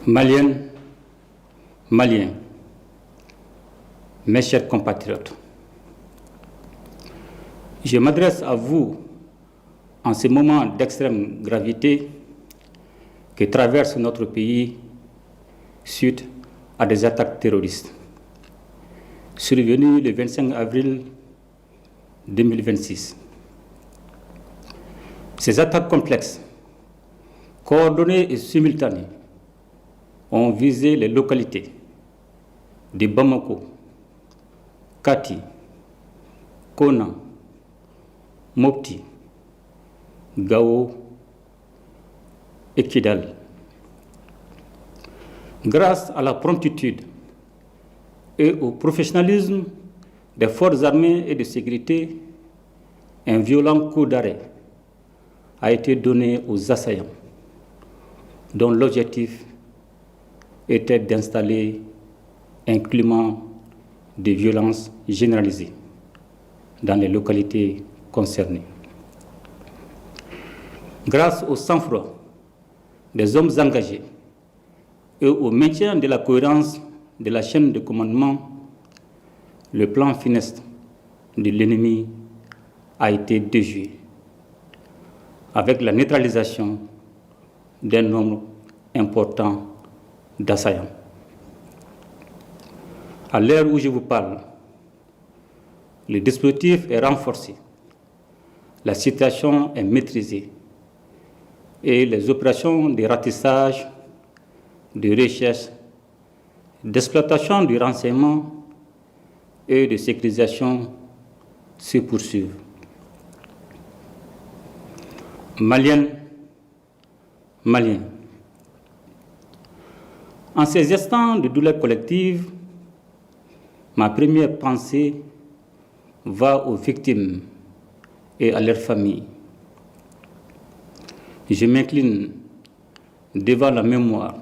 Maliennes, Maliens, mes chers compatriotes, je m'adresse à vous en ce moment d'extrême gravité que traverse notre pays suite à des attaques terroristes survenues le 25 avril 2026. Ces attaques complexes, coordonnées et simultanées, ont visé les localités de Bamako, Kati, Kona, Mopti, Gao et Kidal. Grâce à la promptitude et au professionnalisme des forces armées et de sécurité, un violent coup d'arrêt a été donné aux assaillants, dont l'objectif était d'installer un climat de violence généralisée dans les localités concernées. Grâce au sang-froid des hommes engagés et au maintien de la cohérence de la chaîne de commandement, le plan funeste de l'ennemi a été déjoué, avec la neutralisation d'un nombre important d'assaillants. À l'heure où je vous parle, le dispositif est renforcé, la situation est maîtrisée et les opérations de ratissage, de recherche, d'exploitation du renseignement et de sécurisation se poursuivent. Maliennes, Maliens, en ces instants de douleur collective, ma première pensée va aux victimes et à leurs familles. Je m'incline devant la mémoire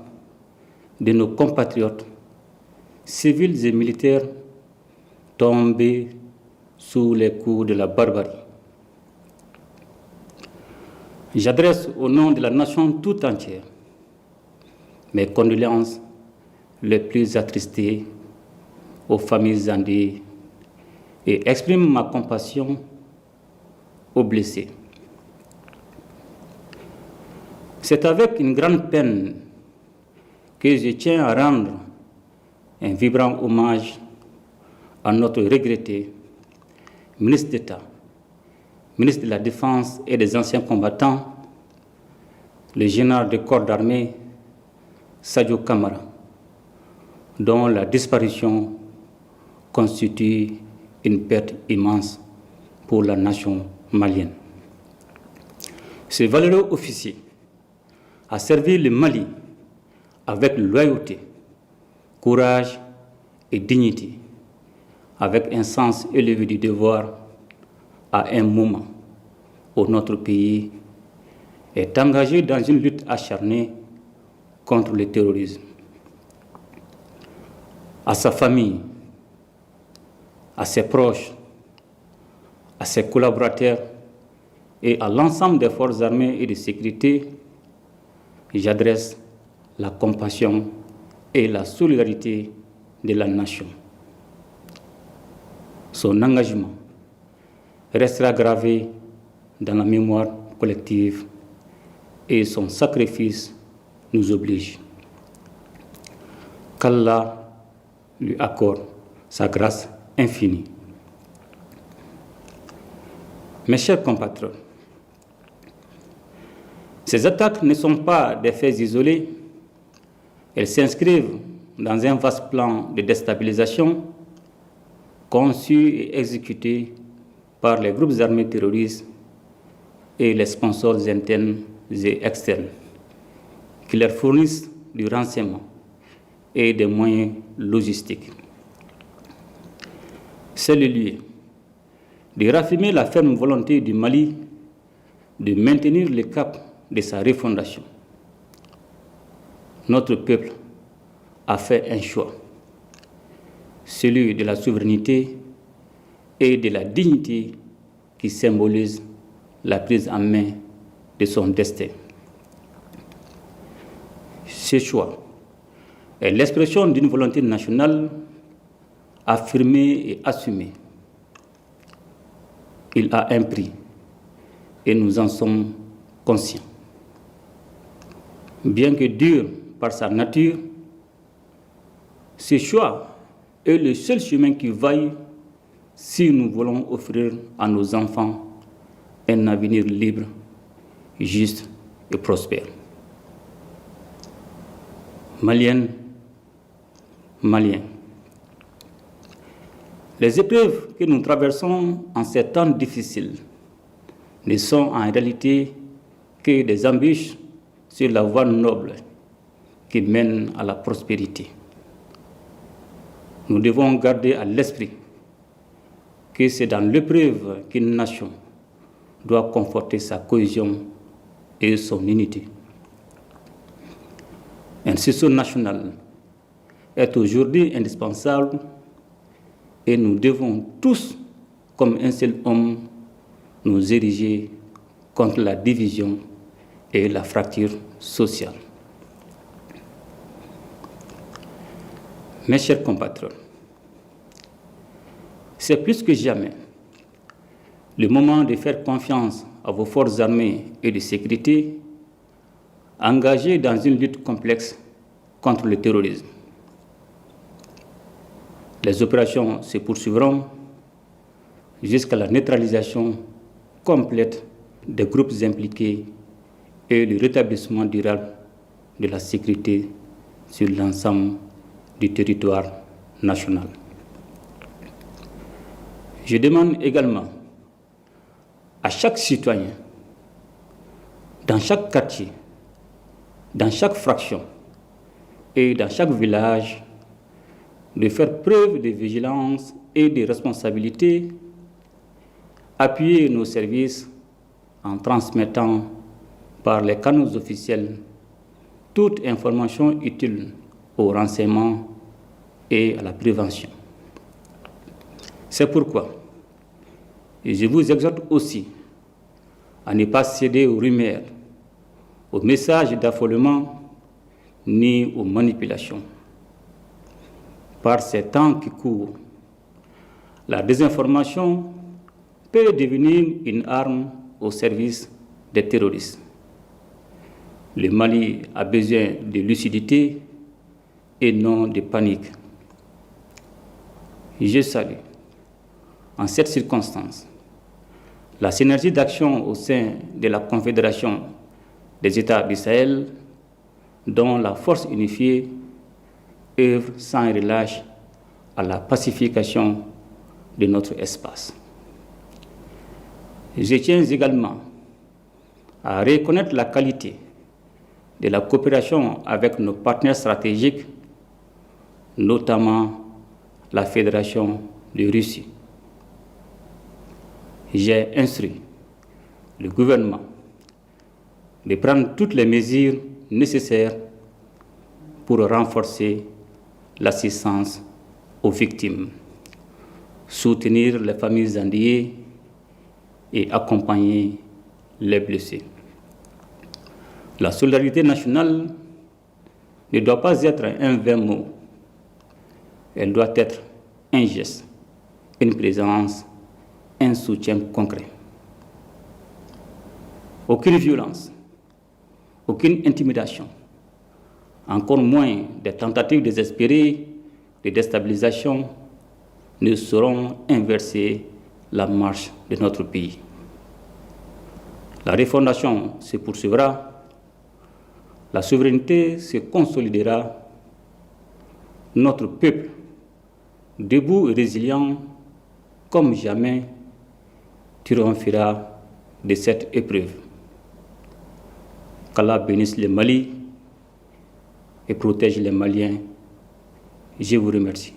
de nos compatriotes, civils et militaires, tombés sous les coups de la barbarie. J'adresse au nom de la nation tout entière mes condoléances les plus attristées aux familles endeuillées et exprime ma compassion aux blessés. C'est avec une grande peine que je tiens à rendre un vibrant hommage à notre regretté ministre d'État, ministre de la Défense et des Anciens combattants, le général de corps d'armée Sadio Kamara, dont la disparition constitue une perte immense pour la nation malienne. Ce valeureux officier a servi le Mali avec loyauté, courage et dignité, avec un sens élevé du devoir à un moment où notre pays est engagé dans une lutte acharnée contre le terrorisme. À sa famille, à ses proches, à ses collaborateurs et à l'ensemble des forces armées et de sécurité, j'adresse la compassion et la solidarité de la nation. Son engagement restera gravé dans la mémoire collective et son sacrifice nous oblige. Qu'Allah lui accorde sa grâce infinie. Mes chers compatriotes, ces attaques ne sont pas des faits isolés, elles s'inscrivent dans un vaste plan de déstabilisation conçu et exécuté par les groupes armés terroristes et les sponsors internes et externes qui leur fournissent du renseignement et des moyens logistiques. C'est le lieu de raffirmer la ferme volonté du Mali de maintenir le cap de sa refondation. Notre peuple a fait un choix, celui de la souveraineté et de la dignité qui symbolise la prise en main de son destin. Ce choix est l'expression d'une volonté nationale affirmée et assumée. Il a un prix et nous en sommes conscients. Bien que dur par sa nature, ce choix est le seul chemin qui vaille si nous voulons offrir à nos enfants un avenir libre, juste et prospère. Maliennes, Maliens, les épreuves que nous traversons en ces temps difficiles ne sont en réalité que des embûches sur la voie noble qui mène à la prospérité. Nous devons garder à l'esprit que c'est dans l'épreuve qu'une nation doit conforter sa cohésion et son unité. Un sursaut national est aujourd'hui indispensable et nous devons tous, comme un seul homme, nous ériger contre la division et la fracture sociale. Mes chers compatriotes, c'est plus que jamais le moment de faire confiance à vos forces armées et de sécurité engagées dans une lutte complexe contre le terrorisme. Les opérations se poursuivront jusqu'à la neutralisation complète des groupes impliqués et le rétablissement durable de la sécurité sur l'ensemble du territoire national. Je demande également à chaque citoyen, dans chaque quartier, dans chaque fraction et dans chaque village, de faire preuve de vigilance et de responsabilité, appuyer nos services en transmettant par les canaux officiels toute information utile au renseignement et à la prévention. C'est pourquoi je vous exhorte aussi à ne pas céder aux rumeurs, aux messages d'affolement ni aux manipulations. Par ces temps qui courent, la désinformation peut devenir une arme au service des terroristes. Le Mali a besoin de lucidité et non de panique. Je salue, en cette circonstance, la synergie d'action au sein de la Confédération des États du Sahel, dont la force unifiée œuvre sans relâche à la pacification de notre espace. Je tiens également à reconnaître la qualité de la coopération avec nos partenaires stratégiques, notamment la Fédération de Russie. J'ai instruit le gouvernement de prendre toutes les mesures nécessaires pour renforcer l'assistance aux victimes, soutenir les familles endeuillées et accompagner les blessés. La solidarité nationale ne doit pas être un vain mot. Elle doit être un geste, une présence, un soutien concret. Aucune violence, aucune intimidation, encore moins des tentatives désespérées de déstabilisation ne sauront inverser la marche de notre pays. La refondation se poursuivra, la souveraineté se consolidera, notre peuple, debout et résilient comme jamais, triomphera de cette épreuve. Qu'Allah bénisse le Mali et protège les Maliens. Je vous remercie.